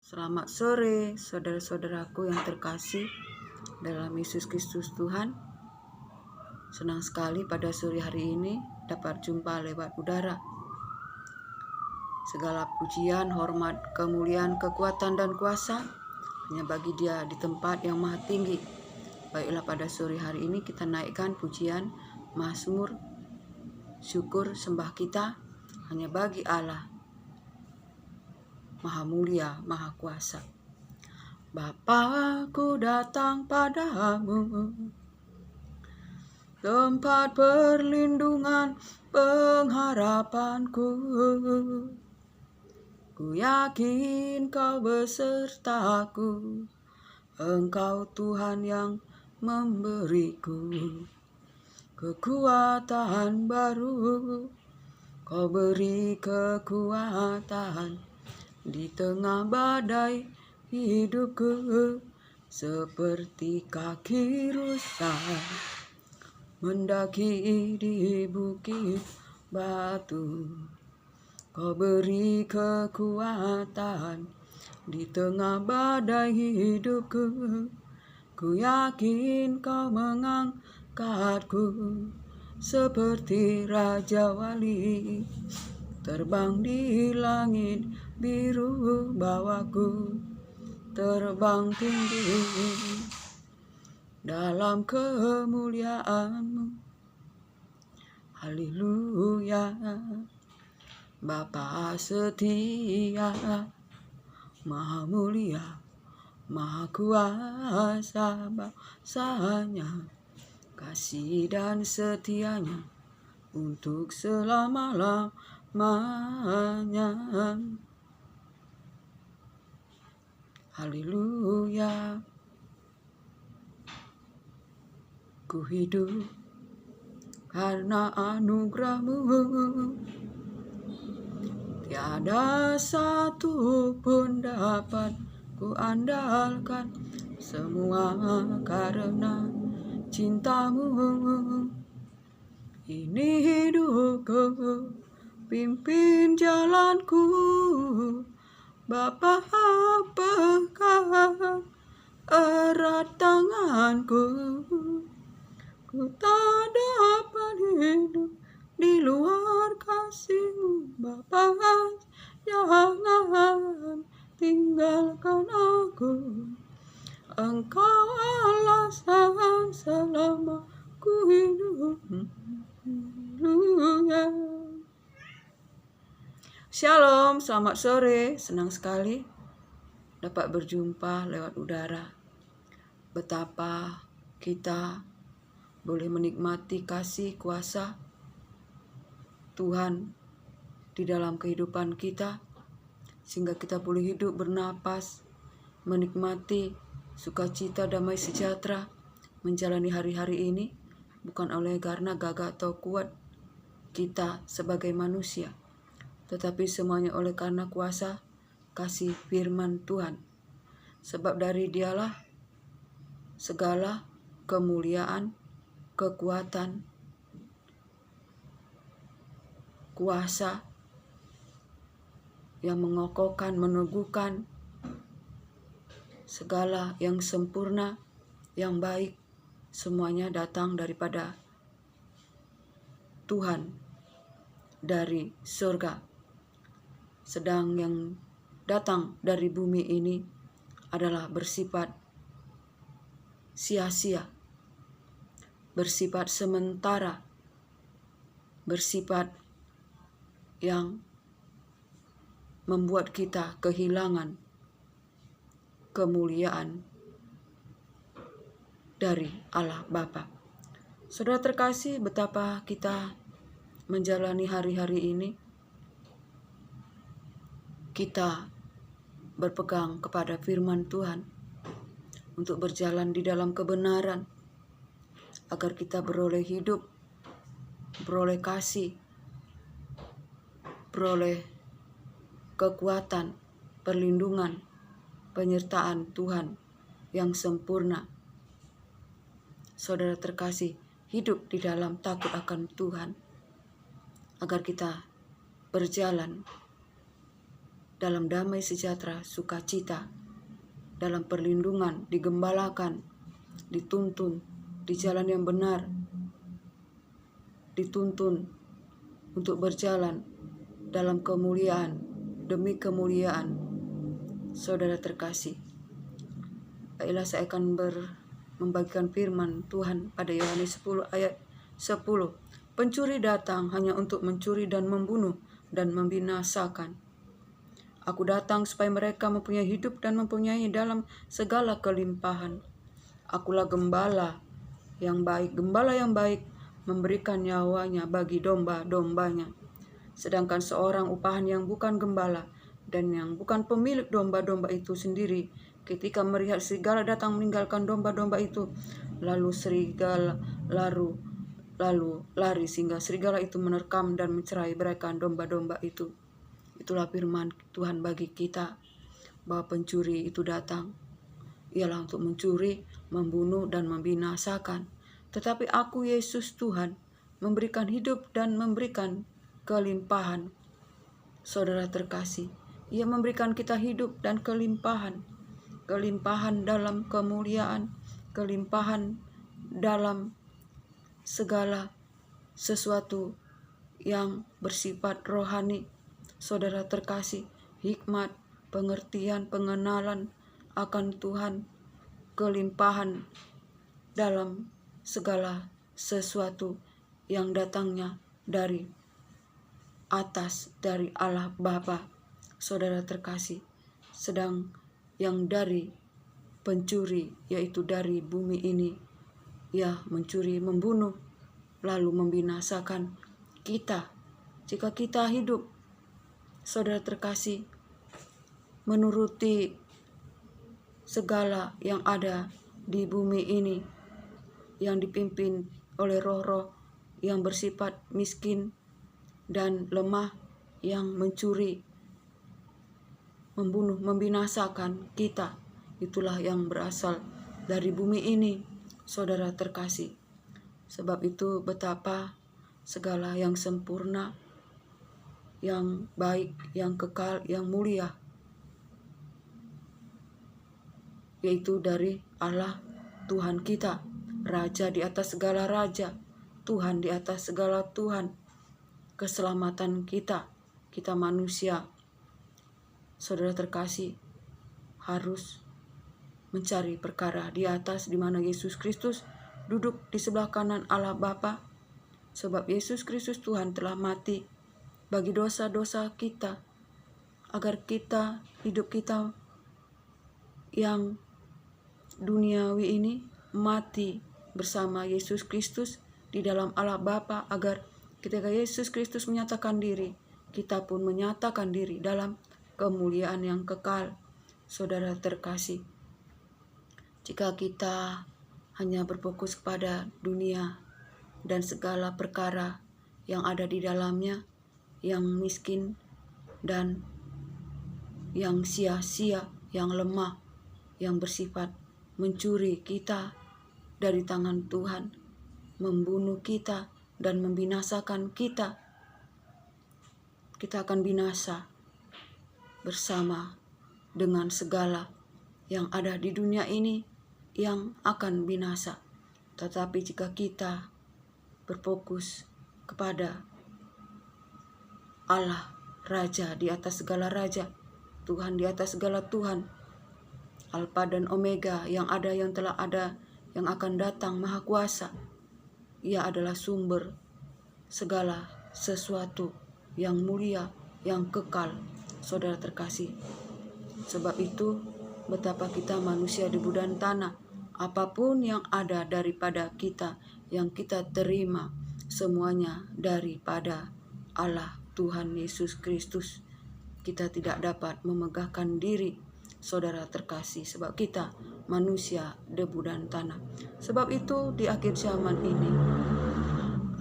Selamat sore, saudara-saudaraku yang terkasih dalam Yesus Kristus Tuhan. Senang sekali pada sore hari ini dapat jumpa lewat udara. Segala pujian, hormat, kemuliaan, kekuatan, dan kuasa hanya bagi Dia di tempat yang maha tinggi. Baiklah, pada sore hari ini kita naikkan pujian, mazmur, syukur, sembah kita hanya bagi Allah Maha Mulia, Maha Kuasa. Bapa, aku datang padamu, tempat perlindungan pengharapanku. Ku yakin Kau besertaku, Engkau Tuhan yang memberiku kekuatan baru. Kau beri kekuatan di tengah badai hidupku, seperti kaki rusa mendaki di bukit batu. Kau beri kekuatan di tengah badai hidupku. Ku yakin Kau mengangkatku seperti Raja Wali, terbang di langit biru, bawaku terbang tinggi dalam kemuliaan-Mu. Haleluya. Bapa setia, maha mulia, maha kuasa, bahasanya kasih dan setianya untuk selama-lamanya. Haleluya. Ku hidup karena anugerah-Mu, tiada satu pun dapat ku andalkan, semua karena cinta-Mu. Ini hidupku, pimpin jalanku, Bapa pegang erat tanganku. Ku tak dapat hidup di luar kasih-Mu, Bapa, jangan tinggalkan aku. Engkau alasan selama ku hidup. Haleluya. Shalom, selamat sore. Senang sekali dapat berjumpa lewat udara. Betapa kita boleh menikmati kasih kuasa Tuhan di dalam kehidupan kita, sehingga kita boleh hidup bernapas, menikmati sukacita, damai sejahtera, menjalani hari-hari ini, bukan oleh karena gagah atau kuat kita sebagai manusia, tetapi semuanya oleh karena kuasa kasih firman Tuhan. Sebab dari Dialah segala kemuliaan, kekuatan, kuasa yang mengokohkan, meneguhkan, segala yang sempurna, yang baik, semuanya datang daripada Tuhan dari surga. Sedang yang datang dari bumi ini adalah bersifat sia-sia, bersifat sementara, bersifat yang membuat kita kehilangan kemuliaan dari Allah Bapa. Saudara terkasih, betapa kita menjalani hari-hari ini, kita berpegang kepada firman Tuhan untuk berjalan di dalam kebenaran, agar kita beroleh hidup, beroleh kasih, beroleh kekuatan, perlindungan, penyertaan Tuhan yang sempurna. Saudara terkasih, hidup di dalam takut akan Tuhan, agar kita berjalan dalam damai sejahtera, sukacita, dalam perlindungan, digembalakan, dituntun di jalan yang benar, dituntun untuk berjalan dalam kemuliaan, demi kemuliaan. Saudara terkasih, baiklah saya akan membagikan firman Tuhan pada Yohanes 10 ayat 10. Pencuri datang hanya untuk mencuri dan membunuh dan membinasakan. Aku datang supaya mereka mempunyai hidup dan mempunyai dalam segala kelimpahan. Akulah gembala yang baik. Gembala yang baik memberikan nyawanya bagi domba-dombanya. Sedangkan seorang upahan yang bukan gembala dan yang bukan pemilik domba-domba itu sendiri, ketika melihat serigala datang meninggalkan domba-domba itu, lalu serigala lalu lari sehingga serigala itu menerkam dan mencerai beraikan domba-domba itu. Itulah firman Tuhan bagi kita, bahwa pencuri itu datang ialah untuk mencuri, membunuh, dan membinasakan. Tetapi aku, Yesus Tuhan, memberikan hidup dan memberikan kelimpahan. Saudara terkasih, Ia memberikan kita hidup dan kelimpahan. Kelimpahan dalam kemuliaan, kelimpahan dalam segala sesuatu yang bersifat rohani. Saudara terkasih, hikmat, pengertian, pengenalan akan Tuhan, kelimpahan dalam segala sesuatu yang datangnya dari atas, dari Allah Bapa. Saudara terkasih, sedang yang dari pencuri, yaitu dari bumi ini, ia mencuri, membunuh, lalu membinasakan kita. Jika kita hidup, saudara terkasih, menuruti segala yang ada di bumi ini, yang dipimpin oleh roh-roh yang bersifat miskin dan lemah, yang mencuri, membunuh, membinasakan kita, itulah yang berasal dari bumi ini, saudara terkasih. Sebab itu betapa segala yang sempurna, yang baik, yang kekal, yang mulia, yaitu dari Allah Tuhan kita, Raja di atas segala raja, Tuhan di atas segala Tuhan. Keselamatan kita manusia, saudara terkasih, harus mencari perkara di atas, di mana Yesus Kristus duduk di sebelah kanan Allah Bapa. Sebab Yesus Kristus Tuhan telah mati bagi dosa-dosa kita, agar kita, hidup kita yang duniawi ini mati bersama Yesus Kristus di dalam Allah Bapa, agar ketika Yesus Kristus menyatakan diri, kita pun menyatakan diri dalam kemuliaan yang kekal. Saudara terkasih, jika kita hanya berfokus kepada dunia dan segala perkara yang ada di dalamnya, yang miskin dan yang sia-sia, yang lemah, yang bersifat mencuri kita dari tangan Tuhan, membunuh kita dan membinasakan kita, kita akan binasa bersama dengan segala yang ada di dunia ini yang akan binasa. Tetapi jika kita berfokus kepada Allah, Raja di atas segala raja, Tuhan di atas segala Tuhan, Alfa dan Omega, yang ada, yang telah ada, yang akan datang, Maha Kuasa. Ia adalah sumber segala sesuatu yang mulia, yang kekal, saudara terkasih. Sebab itu, betapa kita manusia debu dan tanah, apapun yang ada daripada kita, yang kita terima, semuanya daripada Allah Tuhan Yesus Kristus. Kita tidak dapat memegahkan diri, saudara terkasih, sebab kita manusia debu dan tanah. Sebab itu di akhir zaman ini,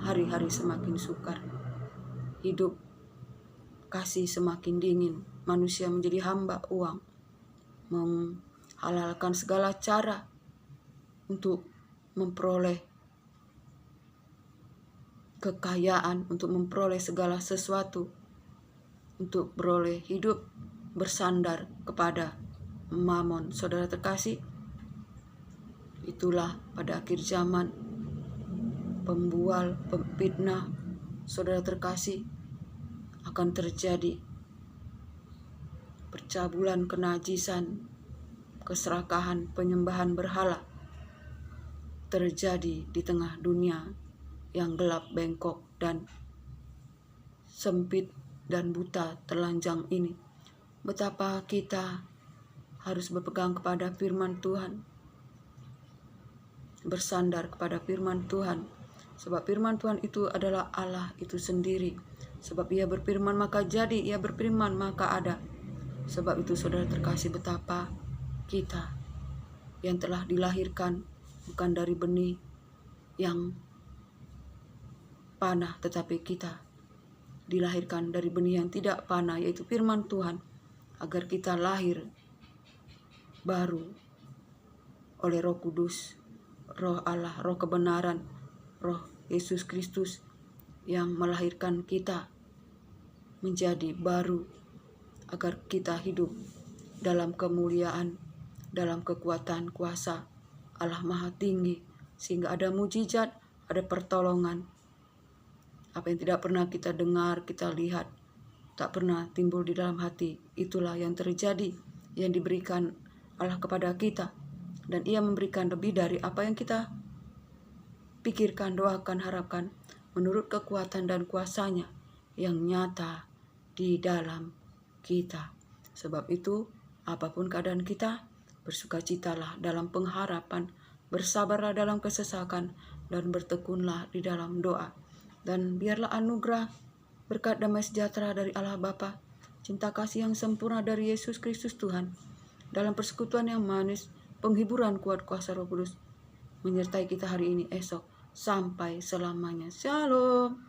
hari-hari semakin sukar, hidup kasih semakin dingin, manusia menjadi hamba uang, menghalalkan segala cara untuk memperoleh kekayaan, untuk memperoleh segala sesuatu, untuk beroleh hidup bersandar kepada Mamon. Saudara terkasih, itulah pada akhir zaman pembual, pemfitnah, saudara terkasih, akan terjadi percabulan, kenajisan, keserakahan, penyembahan berhala terjadi di tengah dunia yang gelap, bengkok, dan sempit dan buta telanjang ini. Betapa kita harus berpegang kepada firman Tuhan, bersandar kepada firman Tuhan, sebab firman Tuhan itu adalah Allah itu sendiri. Sebab Ia berfirman maka jadi, Ia berfirman maka ada. Sebab itu saudara terkasih, betapa kita yang telah dilahirkan bukan dari benih yang panah, tetapi kita dilahirkan dari benih yang tidak panah, yaitu firman Tuhan, agar kita lahir baru oleh Roh Kudus, Roh Allah, Roh kebenaran, Roh Yesus Kristus yang melahirkan kita menjadi baru, agar kita hidup dalam kemuliaan, dalam kekuatan kuasa Allah Maha Tinggi, sehingga ada mujizat, ada pertolongan. Apa yang tidak pernah kita dengar, kita lihat, tak pernah timbul di dalam hati, itulah yang terjadi, yang diberikan Allah kepada kita. Dan Ia memberikan lebih dari apa yang kita pikirkan, doakan, harapkan, menurut kekuatan dan kuasa-Nya yang nyata di dalam kita. Sebab itu, apapun keadaan kita, bersukacitalah dalam pengharapan, bersabarlah dalam kesesakan, dan bertekunlah di dalam doa. Dan biarlah anugerah, berkat damai sejahtera dari Allah Bapa, cinta kasih yang sempurna dari Yesus Kristus Tuhan, dalam persekutuan yang manis, penghiburan kuat kuasa Roh Kudus, menyertai kita hari ini, esok, sampai selamanya. Shalom.